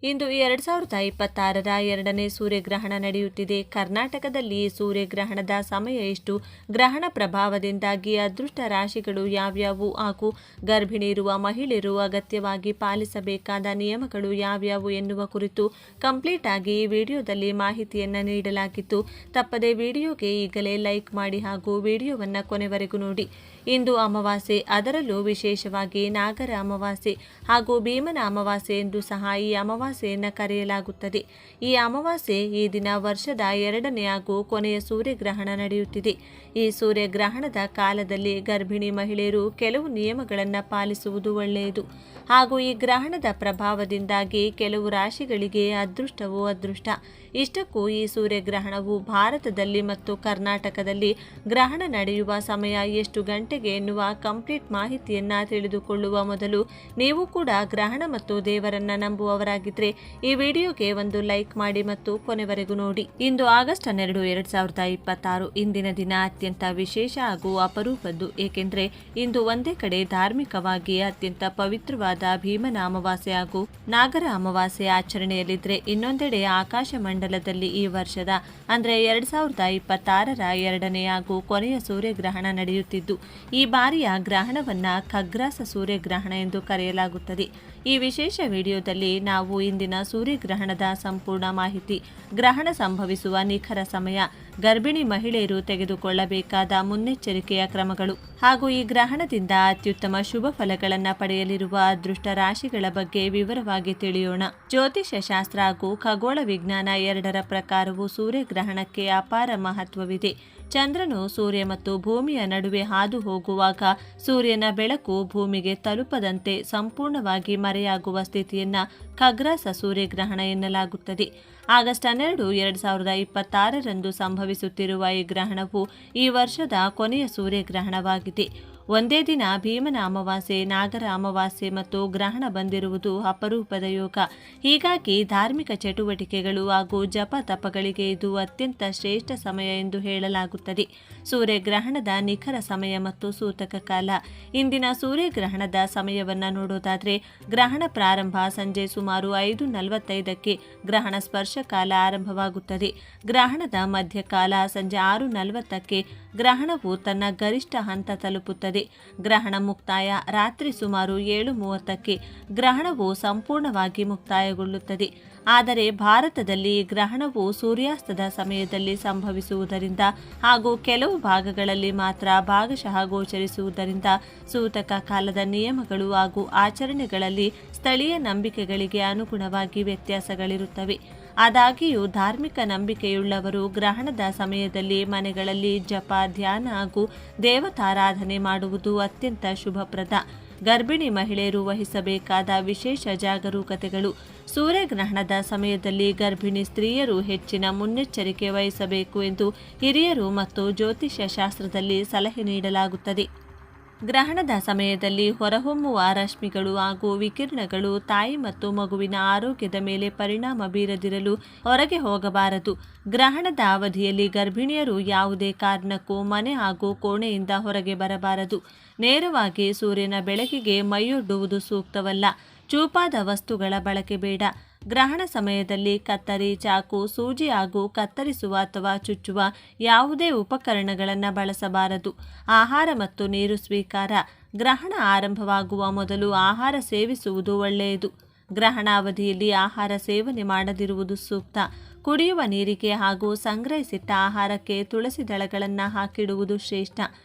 ಇಂದು 2026ರ ಎರಡನೇ ಸೂರ್ಯಗ್ರಹಣ ನಡೆಯುತ್ತಿದೆ. ಕರ್ನಾಟಕದಲ್ಲಿ ಸೂರ್ಯಗ್ರಹಣದ ಸಮಯ ಎಷ್ಟು, ಗ್ರಹಣ ಪ್ರಭಾವದಿಂದಾಗಿ ಅದೃಷ್ಟ ರಾಶಿಗಳು ಯಾವ್ಯಾವು ಹಾಗೂ ಗರ್ಭಿಣಿ ಇರುವ ಮಹಿಳೆಯರು ಅಗತ್ಯವಾಗಿ ಪಾಲಿಸಬೇಕಾದ ನಿಯಮಗಳು ಯಾವ್ಯಾವು ಎನ್ನುವ ಕುರಿತು ಕಂಪ್ಲೀಟ್ ಆಗಿ ಈ ವಿಡಿಯೋದಲ್ಲಿ ಮಾಹಿತಿಯನ್ನು ನೀಡಲಾಗಿದ್ದು, ತಪ್ಪದೆ ವಿಡಿಯೋಗೆ ಈಗಲೇ ಲೈಕ್ ಮಾಡಿ ಹಾಗೂ ವಿಡಿಯೋವನ್ನು ಕೊನೆವರೆಗೂ ನೋಡಿ. ಇಂದು ಅಮಾವಾಸ್ಯೆ, ಅದರಲ್ಲೂ ವಿಶೇಷವಾಗಿ ನಾಗರ ಅಮಾವಾಸ್ಯೆ ಹಾಗೂ ಭೀಮನ ಅಮಾವಾಸ್ಯೆ ಎಂದು ಸಹ ಈ ಅಮಾವಾಸ್ಯೆಯನ್ನು ಕರೆಯಲಾಗುತ್ತದೆ. ಈ ಅಮಾವಾಸ್ಯೆ ಈ ದಿನ ವರ್ಷದ ಎರಡನೇ ಹಾಗೂ ಕೊನೆಯ ಸೂರ್ಯಗ್ರಹಣ ನಡೆಯುತ್ತಿದೆ. ಈ ಸೂರ್ಯಗ್ರಹಣದ ಕಾಲದಲ್ಲಿ ಗರ್ಭಿಣಿ ಮಹಿಳೆಯರು ಕೆಲವು ನಿಯಮಗಳನ್ನು ಪಾಲಿಸುವುದು ಒಳ್ಳೆಯದು ಹಾಗೂ ಈ ಗ್ರಹಣದ ಪ್ರಭಾವದಿಂದಾಗಿ ಕೆಲವು ರಾಶಿಗಳಿಗೆ ಅದೃಷ್ಟವೂ ಅದೃಷ್ಟ. ಇಷ್ಟಕ್ಕೂ ಈ ಸೂರ್ಯಗ್ರಹಣವು ಭಾರತದಲ್ಲಿ ಮತ್ತು ಕರ್ನಾಟಕದಲ್ಲಿ ಗ್ರಹಣ ನಡೆಯುವ ಸಮಯ ಎಷ್ಟು ಗಂಟೆಗೆ ಎನ್ನುವ ಕಂಪ್ಲೀಟ್ ಮಾಹಿತಿಯನ್ನು ತಿಳಿದುಕೊಳ್ಳುವ ಮೊದಲು ನೀವು ಕೂಡ ಗ್ರಹಣ ಮತ್ತು ದೇವರನ್ನ ನಂಬುವವರಾಗಿದ್ದರೆ ಈ ವಿಡಿಯೋಗೆ ಒಂದು ಲೈಕ್ ಮಾಡಿ ಮತ್ತು ಕೊನೆವರೆಗೂ ನೋಡಿ. ಇಂದು ಆಗಸ್ಟ್ 12, 2026 ಇಂದಿನ ದಿನ ಅತ್ಯಂತ ವಿಶೇಷ ಹಾಗೂ ಅಪರೂಪದ್ದು. ಏಕೆಂದರೆ ಇಂದು ಒಂದೇ ಕಡೆ ಧಾರ್ಮಿಕವಾಗಿ ಅತ್ಯಂತ ಪವಿತ್ರವಾದ ಭೀಮನ ಅಮಾವಾಸ್ಯೆ ಹಾಗೂ ನಾಗರ ಅಮಾವಾಸ್ಯೆ ಆಚರಣೆಯಲ್ಲಿದ್ದರೆ, ಇನ್ನೊಂದೆಡೆ ಆಕಾಶ ಮಂಡಲದಲ್ಲಿ ಈ ವರ್ಷದ ಅಂದರೆ 2026ರ ಎರಡನೇ ಹಾಗೂ ಕೊನೆಯ ಸೂರ್ಯಗ್ರಹಣ ನಡೆಯುತ್ತಿದ್ದು, ಈ ಬಾರಿಯ ಗ್ರಹಣವನ್ನ ಖಗ್ರಾಸ ಸೂರ್ಯಗ್ರಹಣ ಎಂದು ಕರೆಯಲಾಗುತ್ತದೆ. ಈ ವಿಶೇಷ ವಿಡಿಯೋದಲ್ಲಿ ನಾವು ಇಂದಿನ ಸೂರ್ಯಗ್ರಹಣದ ಸಂಪೂರ್ಣ ಮಾಹಿತಿ, ಗ್ರಹಣ ಸಂಭವಿಸುವ ನಿಖರ ಸಮಯ, ಗರ್ಭಿಣಿ ಮಹಿಳೆಯರು ತೆಗೆದುಕೊಳ್ಳಬೇಕಾದ ಮುನ್ನೆಚ್ಚರಿಕೆಯ ಕ್ರಮಗಳು ಹಾಗೂ ಈ ಗ್ರಹಣದಿಂದ ಅತ್ಯುತ್ತಮ ಶುಭ ಫಲಗಳನ್ನು ಪಡೆಯಲಿರುವ ಅದೃಷ್ಟ ರಾಶಿಗಳ ಬಗ್ಗೆ ವಿವರವಾಗಿ ತಿಳಿಯೋಣ. ಜ್ಯೋತಿಷ್ಯ ಶಾಸ್ತ್ರ ಹಾಗೂ ಖಗೋಳ ವಿಜ್ಞಾನ ಎರಡರ ಪ್ರಕಾರವೂ ಸೂರ್ಯಗ್ರಹಣಕ್ಕೆ ಅಪಾರ ಮಹತ್ವವಿದೆ. ಚಂದ್ರನು ಸೂರ್ಯ ಮತ್ತು ಭೂಮಿಯ ನಡುವೆ ಹಾದು ಹೋಗುವಾಗ ಸೂರ್ಯನ ಬೆಳಕು ಭೂಮಿಗೆ ತಲುಪದಂತೆ ಸಂಪೂರ್ಣವಾಗಿ ಮರೆಯಾಗುವ ಸ್ಥಿತಿಯನ್ನ ಖಗ್ರಾಸ ಸೂರ್ಯಗ್ರಹಣ ಎನ್ನಲಾಗುತ್ತದೆ. ಆಗಸ್ಟ್ 12, 2026ರಂದು ಸಂಭವಿಸುತ್ತಿರುವ ಈ ಗ್ರಹಣವು ಈ ವರ್ಷದ ಕೊನೆಯ ಸೂರ್ಯಗ್ರಹಣವಾಗಿದೆ. ಒಂದೇ ದಿನ ಭೀಮನ ಅಮಾವಾಸ್ಯೆ, ನಾಗರ ಅಮಾವಾಸ್ಯೆ ಮತ್ತು ಗ್ರಹಣ ಬಂದಿರುವುದು ಅಪರೂಪದ ಯೋಗ. ಹೀಗಾಗಿ ಧಾರ್ಮಿಕ ಚಟುವಟಿಕೆಗಳು ಹಾಗೂ ಜಪ ತಪಗಳಿಗೆ ಇದು ಅತ್ಯಂತ ಶ್ರೇಷ್ಠ ಸಮಯ ಎಂದು ಹೇಳಲಾಗುತ್ತದೆ. ಸೂರ್ಯಗ್ರಹಣದ ನಿಖರ ಸಮಯ ಮತ್ತು ಸೂತಕ ಕಾಲ. ಇಂದಿನ ಸೂರ್ಯಗ್ರಹಣದ ಸಮಯವನ್ನು ನೋಡೋದಾದರೆ, ಗ್ರಹಣ ಪ್ರಾರಂಭ ಸಂಜೆ ಸುಮಾರು 5:45ಕ್ಕೆ ಗ್ರಹಣ ಸ್ಪರ್ಶ ಕಾಲ ಆರಂಭವಾಗುತ್ತದೆ. ಗ್ರಹಣದ ಮಧ್ಯಕಾಲ ಸಂಜೆ 6:40ಕ್ಕೆ ಗ್ರಹಣವು ತನ್ನ ಗರಿಷ್ಠ ಹಂತ ತಲುಪುತ್ತದೆ. ಗ್ರಹಣ ಮುಕ್ತಾಯ ರಾತ್ರಿ ಸುಮಾರು 7:30ಕ್ಕೆ ಗ್ರಹಣವು ಸಂಪೂರ್ಣವಾಗಿ ಮುಕ್ತಾಯಗೊಳ್ಳುತ್ತದೆ. ಆದರೆ ಭಾರತದಲ್ಲಿ ಗ್ರಹಣವು ಸೂರ್ಯಾಸ್ತದ ಸಮಯದಲ್ಲಿ ಸಂಭವಿಸುವುದರಿಂದ ಹಾಗೂ ಕೆಲವು ಭಾಗಗಳಲ್ಲಿ ಮಾತ್ರ ಭಾಗಶಃ ಗೋಚರಿಸುವುದರಿಂದ ಸೂತಕ ಕಾಲದ ನಿಯಮಗಳು ಹಾಗೂ ಆಚರಣೆಗಳಲ್ಲಿ ಸ್ಥಳೀಯ ನಂಬಿಕೆಗಳಿಗೆ ಅನುಗುಣವಾಗಿ ವ್ಯತ್ಯಾಸಗಳಿರುತ್ತವೆ. ಆದಾಗ್ಯೂ ಧಾರ್ಮಿಕ ನಂಬಿಕೆಯುಳ್ಳವರು ಗ್ರಹಣದ ಸಮಯದಲ್ಲಿ ಮನೆಗಳಲ್ಲಿ ಜಪ, ಧ್ಯಾನ ಹಾಗೂ ದೇವತಾರಾಧನೆ ಮಾಡುವುದು ಅತ್ಯಂತ ಶುಭಪ್ರದ. ಗರ್ಭಿಣಿ ಮಹಿಳೆಯರು ವಹಿಸಬೇಕಾದ ವಿಶೇಷ ಜಾಗರೂಕತೆಗಳು. ಸೂರ್ಯಗ್ರಹಣದ ಸಮಯದಲ್ಲಿ ಗರ್ಭಿಣಿ ಸ್ತ್ರೀಯರು ಹೆಚ್ಚಿನ ಮುನ್ನೆಚ್ಚರಿಕೆ ವಹಿಸಬೇಕು ಎಂದು ಹಿರಿಯರು ಮತ್ತು ಜ್ಯೋತಿಷ್ಯ ಶಾಸ್ತ್ರದಲ್ಲಿ ಸಲಹೆ ನೀಡಲಾಗುತ್ತದೆ. ಗ್ರಹಣದ ಸಮಯದಲ್ಲಿ ಹೊರಹೊಮ್ಮುವ ರಶ್ಮಿಗಳು ಹಾಗೂ ವಿಕಿರಣಗಳು ತಾಯಿ ಮತ್ತು ಮಗುವಿನ ಆರೋಗ್ಯದ ಮೇಲೆ ಪರಿಣಾಮ ಬೀರದಿರಲು ಹೊರಗೆ ಹೋಗಬಾರದು. ಗ್ರಹಣದ ಅವಧಿಯಲ್ಲಿ ಗರ್ಭಿಣಿಯರು ಯಾವುದೇ ಕಾರಣಕ್ಕೂ ಮನೆ ಹಾಗೂ ಕೋಣೆಯಿಂದ ಹೊರಗೆ ಬರಬಾರದು. ನೇರವಾಗಿ ಸೂರ್ಯನ ಬೆಳಕಿಗೆ ಮೈಯೊಡ್ಡುವುದು ಸೂಕ್ತವಲ್ಲ. ಚೂಪಾದ ವಸ್ತುಗಳ ಬಳಕೆ ಬೇಡ. ಗ್ರಹಣ ಸಮಯದಲ್ಲಿ ಕತ್ತರಿ, ಚಾಕು, ಸೂಜಿ ಹಾಗೂ ಕತ್ತರಿಸುವ ಅಥವಾ ಚುಚ್ಚುವ ಯಾವುದೇ ಉಪಕರಣಗಳನ್ನು ಬಳಸಬಾರದು. ಆಹಾರ ಮತ್ತು ನೀರು ಸ್ವೀಕಾರ. ಗ್ರಹಣ ಆರಂಭವಾಗುವ ಮೊದಲು ಆಹಾರ ಸೇವಿಸುವುದು ಒಳ್ಳೆಯದು. ಗ್ರಹಣ ಅವಧಿಯಲ್ಲಿ ಆಹಾರ ಸೇವನೆ ಮಾಡದಿರುವುದು ಸೂಕ್ತ. ಕುಡಿಯುವ ನೀರಿಗೆ ಹಾಗೂ ಸಂಗ್ರಹಿಸಿಟ್ಟ ಆಹಾರಕ್ಕೆ ತುಳಸಿ ದಳಗಳನ್ನು ಹಾಕಿಡುವುದು ಶ್ರೇಷ್ಠ.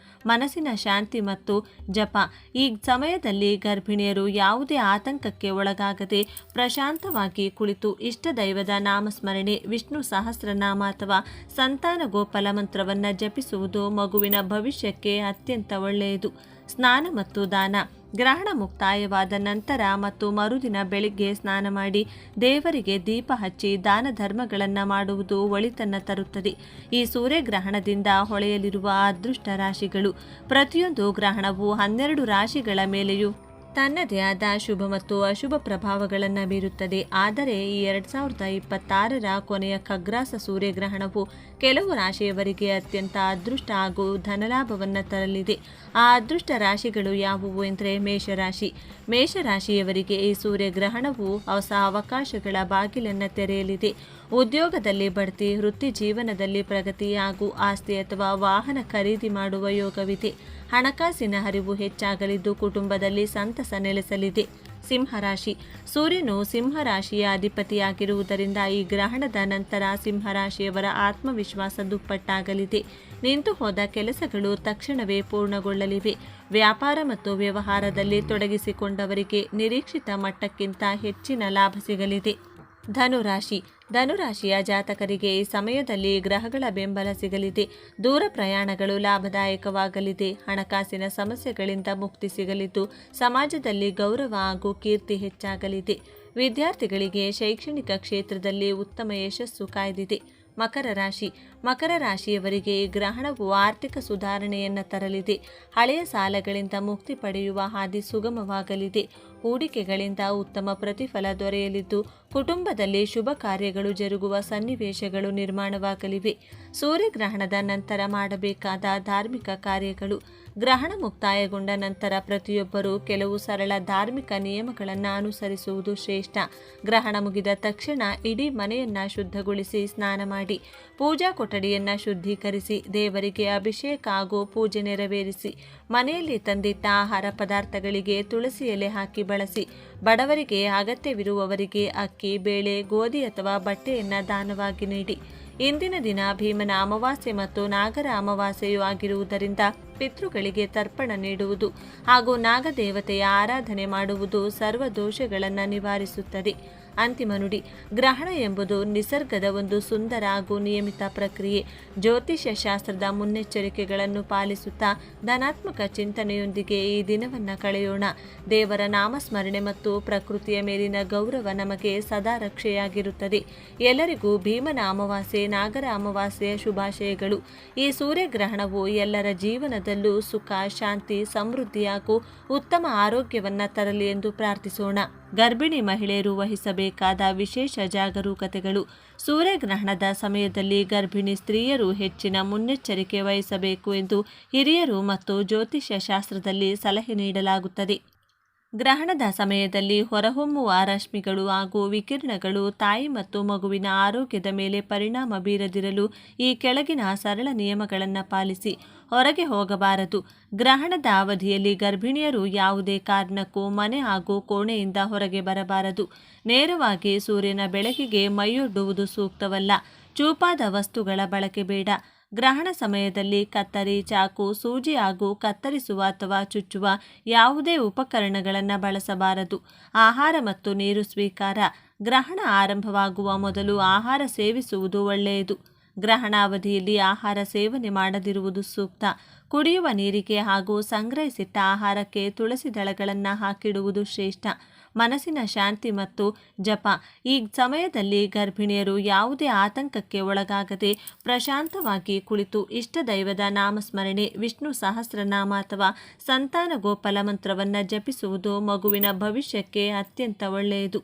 ಮನಸ್ಸಿನ ಶಾಂತಿ ಮತ್ತು ಜಪ. ಈ ಸಮಯದಲ್ಲಿ ಗರ್ಭಿಣಿಯರು ಯಾವುದೇ ಆತಂಕಕ್ಕೆ ಒಳಗಾಗದೆ ಪ್ರಶಾಂತವಾಗಿ ಕುಳಿತು ಇಷ್ಟ ದೈವದ ನಾಮಸ್ಮರಣೆ, ವಿಷ್ಣು ಸಹಸ್ರನಾಮ ಅಥವಾ ಸಂತಾನ ಗೋಪಾಲ ಮಂತ್ರವನ್ನು ಜಪಿಸುವುದು ಮಗುವಿನ ಭವಿಷ್ಯಕ್ಕೆ ಅತ್ಯಂತ ಒಳ್ಳೆಯದು. ಸ್ನಾನ ಮತ್ತು ದಾನ. ಗ್ರಹಣ ಮುಕ್ತಾಯವಾದ ನಂತರ ಮತ್ತು ಮರುದಿನ ಬೆಳಿಗ್ಗೆ ಸ್ನಾನ ಮಾಡಿ ದೇವರಿಗೆ ದೀಪ ಹಚ್ಚಿ ದಾನ ಧರ್ಮಗಳನ್ನು ಮಾಡುವುದು ಒಳಿತನ್ನು ತರುತ್ತದೆ. ಈ ಸೂರ್ಯಗ್ರಹಣದಿಂದ ಹೊಳೆಯಲಿರುವ ಅದೃಷ್ಟ ರಾಶಿಗಳು. ಪ್ರತಿಯೊಂದು ಗ್ರಹಣವು 12 ರಾಶಿಗಳ ಮೇಲೆಯೂ ತನ್ನದೇ ಆದ ಶುಭ ಮತ್ತು ಅಶುಭ ಪ್ರಭಾವಗಳನ್ನು ಬೀರುತ್ತದೆ. ಆದರೆ ಈ 2026ರ ಕೊನೆಯ ಖಗ್ರಾಸ ಸೂರ್ಯಗ್ರಹಣವು ಕೆಲವು ರಾಶಿಯವರಿಗೆ ಅತ್ಯಂತ ಅದೃಷ್ಟ ಹಾಗೂ ಧನಲಾಭವನ್ನು ತರಲಿದೆ. ಆ ಅದೃಷ್ಟ ರಾಶಿಗಳು ಯಾವುವು ಎಂದರೆ ಮೇಷರಾಶಿಯವರಿಗೆ ಈ ಸೂರ್ಯಗ್ರಹಣವು ಹೊಸ ಅವಕಾಶಗಳ ಬಾಗಿಲನ್ನು ತೆರೆಯಲಿದೆ. ಉದ್ಯೋಗದಲ್ಲಿ ಬಡ್ತಿ, ವೃತ್ತಿ ಜೀವನದಲ್ಲಿ ಪ್ರಗತಿ ಹಾಗೂ ಆಸ್ತಿ ಅಥವಾ ವಾಹನ ಖರೀದಿ ಮಾಡುವ ಯೋಗವಿದೆ. ಹಣಕಾಸಿನ ಹರಿವು ಹೆಚ್ಚಾಗಲಿದ್ದು ಕುಟುಂಬದಲ್ಲಿ ಸಂತಸ ನೆಲೆಸಲಿದೆ. ಸಿಂಹರಾಶಿ. ಸೂರ್ಯನು ಸಿಂಹರಾಶಿಯ ಅಧಿಪತಿಯಾಗಿರುವುದರಿಂದ ಈ ಗ್ರಹಣದ ನಂತರ ಸಿಂಹರಾಶಿಯವರ ಆತ್ಮವಿಶ್ವಾಸ ದುಪ್ಪಟ್ಟಾಗಲಿದೆ. ನಿಂತು ಹೋದ ಕೆಲಸಗಳು ತಕ್ಷಣವೇ ಪೂರ್ಣಗೊಳ್ಳಲಿವೆ. ವ್ಯಾಪಾರ ಮತ್ತು ವ್ಯವಹಾರದಲ್ಲಿ ತೊಡಗಿಸಿಕೊಂಡವರಿಗೆ ನಿರೀಕ್ಷಿತ ಮಟ್ಟಕ್ಕಿಂತ ಹೆಚ್ಚಿನ ಲಾಭ ಸಿಗಲಿದೆ. ಧನುರಾಶಿಯ ಜಾತಕರಿಗೆ ಈ ಸಮಯದಲ್ಲಿ ಗ್ರಹಗಳ ಬೆಂಬಲ ಸಿಗಲಿದೆ. ದೂರ ಪ್ರಯಾಣಗಳು ಲಾಭದಾಯಕವಾಗಲಿದೆ. ಹಣಕಾಸಿನ ಸಮಸ್ಯೆಗಳಿಂದ ಮುಕ್ತಿ ಸಿಗಲಿದ್ದು ಸಮಾಜದಲ್ಲಿ ಗೌರವ ಹಾಗೂ ಕೀರ್ತಿ ಹೆಚ್ಚಾಗಲಿದೆ. ವಿದ್ಯಾರ್ಥಿಗಳಿಗೆ ಶೈಕ್ಷಣಿಕ ಕ್ಷೇತ್ರದಲ್ಲಿ ಉತ್ತಮ ಯಶಸ್ಸು ಕಾಯ್ದಿದೆ. ಮಕರ ರಾಶಿಯವರಿಗೆ ಈ ಗ್ರಹಣವು ಆರ್ಥಿಕ ಸುಧಾರಣೆಯನ್ನು ತರಲಿದೆ. ಹಳೆಯ ಸಾಲಗಳಿಂದ ಮುಕ್ತಿ ಪಡೆಯುವ ಹಾದಿ ಸುಗಮವಾಗಲಿದೆ. ಹೂಡಿಕೆಗಳಿಂದ ಉತ್ತಮ ಪ್ರತಿಫಲ ದೊರೆಯಲಿದ್ದು ಕುಟುಂಬದಲ್ಲಿ ಶುಭ ಕಾರ್ಯಗಳು ಜರುಗುವ ಸನ್ನಿವೇಶಗಳು ನಿರ್ಮಾಣವಾಗಲಿವೆ. ಸೂರ್ಯಗ್ರಹಣದ ನಂತರ ಮಾಡಬೇಕಾದ ಧಾರ್ಮಿಕ ಕಾರ್ಯಗಳು. ಗ್ರಹಣ ಮುಕ್ತಾಯಗೊಂಡ ನಂತರ ಪ್ರತಿಯೊಬ್ಬರೂ ಕೆಲವು ಸರಳ ಧಾರ್ಮಿಕ ನಿಯಮಗಳನ್ನು ಅನುಸರಿಸುವುದು ಶ್ರೇಷ್ಠ. ಗ್ರಹಣ ಮುಗಿದ ತಕ್ಷಣ ಇಡೀ ಮನೆಯನ್ನು ಶುದ್ಧಗೊಳಿಸಿ ಸ್ನಾನ ಮಾಡಿ, ಪೂಜಾ ಕೊಠಡಿಯನ್ನು ಶುದ್ಧೀಕರಿಸಿ, ದೇವರಿಗೆ ಅಭಿಷೇಕ ಹಾಗೂ ಪೂಜೆ ನೆರವೇರಿಸಿ, ಮನೆಯಲ್ಲಿ ತಂದಿಟ್ಟ ಆಹಾರ ಪದಾರ್ಥಗಳಿಗೆ ತುಳಸಿ ಎಲೆ ಹಾಕಿ ಬಳಸಿ, ಬಡವರಿಗೆ ಅಗತ್ಯವಿರುವವರಿಗೆ ಅಕ್ಕಿ, ಬೇಳೆ, ಗೋಧಿ ಅಥವಾ ಬಟ್ಟೆಯನ್ನು ದಾನವಾಗಿ ನೀಡಿ. ಇಂದಿನ ದಿನ ಭೀಮನ ಅಮಾವಾಸ್ಯೆ ಮತ್ತು ನಾಗರ ಅಮಾವಾಸ್ಯೆಯೂ ಆಗಿರುವುದರಿಂದ ಪಿತೃಗಳಿಗೆ ತರ್ಪಣ ನೀಡುವುದು ಹಾಗೂ ನಾಗದೇವತೆಯ ಆರಾಧನೆ ಮಾಡುವುದು ಸರ್ವ ದೋಷಗಳನ್ನು ನಿವಾರಿಸುತ್ತದೆ. ಅಂತಿಮ ನುಡಿ. ಗ್ರಹಣ ಎಂಬುದು ನಿಸರ್ಗದ ಒಂದು ಸುಂದರ ಹಾಗೂ ನಿಯಮಿತ ಪ್ರಕ್ರಿಯೆ. ಜ್ಯೋತಿಷ್ಯ ಶಾಸ್ತ್ರದ ಮುನ್ನೆಚ್ಚರಿಕೆಗಳನ್ನು ಪಾಲಿಸುತ್ತಾ ಧನಾತ್ಮಕ ಚಿಂತನೆಯೊಂದಿಗೆ ಈ ದಿನವನ್ನು ಕಳೆಯೋಣ. ದೇವರ ನಾಮಸ್ಮರಣೆ ಮತ್ತು ಪ್ರಕೃತಿಯ ಮೇಲಿನ ಗೌರವ ನಮಗೆ ಸದಾ ರಕ್ಷೆಯಾಗಿರುತ್ತದೆ. ಎಲ್ಲರಿಗೂ ಭೀಮನ ಅಮಾವಾಸ್ಯೆ, ನಾಗರ ಅಮಾವಾಸ್ಯೆಯ ಶುಭಾಶಯಗಳು. ಈ ಸೂರ್ಯಗ್ರಹಣವು ಎಲ್ಲರ ಜೀವನದಲ್ಲೂ ಸುಖ, ಶಾಂತಿ, ಸಮೃದ್ಧಿ ಹಾಗೂ ಉತ್ತಮ ಆರೋಗ್ಯವನ್ನು ತರಲಿ ಎಂದು ಪ್ರಾರ್ಥಿಸೋಣ. ಗರ್ಭಿಣಿ ಮಹಿಳೆಯರು ವಹಿಸಬೇಕಾದ ವಿಶೇಷ ಜಾಗರೂಕತೆಗಳು. ಸೂರ್ಯಗ್ರಹಣದ ಸಮಯದಲ್ಲಿ ಗರ್ಭಿಣಿ ಸ್ತ್ರೀಯರು ಹೆಚ್ಚಿನ ಮುನ್ನೆಚ್ಚರಿಕೆ ವಹಿಸಬೇಕು ಎಂದು ಹಿರಿಯರು ಮತ್ತು ಜ್ಯೋತಿಷ್ಯ ಶಾಸ್ತ್ರದಲ್ಲಿ ಸಲಹೆ ನೀಡಲಾಗುತ್ತದೆ. ಗ್ರಹಣದ ಸಮಯದಲ್ಲಿ ಹೊರಹೊಮ್ಮುವ ರಶ್ಮಿಗಳು ಹಾಗೂ ವಿಕಿರಣಗಳು ತಾಯಿ ಮತ್ತು ಮಗುವಿನ ಆರೋಗ್ಯದ ಮೇಲೆ ಪರಿಣಾಮ ಬೀರದಿರಲು ಈ ಕೆಳಗಿನ ಸರಳ ನಿಯಮಗಳನ್ನು ಪಾಲಿಸಿ. ಹೊರಗೆ ಹೋಗಬಾರದು. ಗ್ರಹಣದ ಅವಧಿಯಲ್ಲಿ ಗರ್ಭಿಣಿಯರು ಯಾವುದೇ ಕಾರಣಕ್ಕೂ ಮನೆ ಹಾಗೂ ಕೋಣೆಯಿಂದ ಹೊರಗೆ ಬರಬಾರದು. ನೇರವಾಗಿ ಸೂರ್ಯನ ಬೆಳಕಿಗೆ ಮೈಯೊಡ್ಡುವುದು ಸೂಕ್ತವಲ್ಲ. ಚೂಪಾದ ವಸ್ತುಗಳ ಬಳಕೆ ಬೇಡ. ಗ್ರಹಣ ಸಮಯದಲ್ಲಿ ಕತ್ತರಿ, ಚಾಕು, ಸೂಜಿ ಹಾಗೂ ಕತ್ತರಿಸುವ ಅಥವಾ ಚುಚ್ಚುವ ಯಾವುದೇ ಉಪಕರಣಗಳನ್ನು ಬಳಸಬಾರದು. ಆಹಾರ ಮತ್ತು ನೀರು ಸ್ವೀಕಾರ. ಗ್ರಹಣ ಆರಂಭವಾಗುವ ಮೊದಲು ಆಹಾರ ಸೇವಿಸುವುದು ಒಳ್ಳೆಯದು. ಗ್ರಹಣ ಅವಧಿಯಲ್ಲಿ ಆಹಾರ ಸೇವನೆ ಮಾಡದಿರುವುದು ಸೂಕ್ತ. ಕುಡಿಯುವ ನೀರಿಗೆ ಹಾಗೂ ಸಂಗ್ರಹಿಸಿಟ್ಟ ಆಹಾರಕ್ಕೆ ತುಳಸಿ ದಳಗಳನ್ನು ಹಾಕಿಡುವುದು ಶ್ರೇಷ್ಠ. ಮನಸ್ಸಿನ ಶಾಂತಿ ಮತ್ತು ಜಪ. ಈ ಸಮಯದಲ್ಲಿ ಗರ್ಭಿಣಿಯರು ಯಾವುದೇ ಆತಂಕಕ್ಕೆ ಒಳಗಾಗದೆ ಪ್ರಶಾಂತವಾಗಿ ಕುಳಿತು ಇಷ್ಟ ದೈವದ ನಾಮಸ್ಮರಣೆ, ವಿಷ್ಣು ಸಹಸ್ರನಾಮ ಅಥವಾ ಸಂತಾನ ಗೋಪಾಲ ಮಂತ್ರವನ್ನು ಜಪಿಸುವುದು ಮಗುವಿನ ಭವಿಷ್ಯಕ್ಕೆ ಅತ್ಯಂತ ಒಳ್ಳೆಯದು.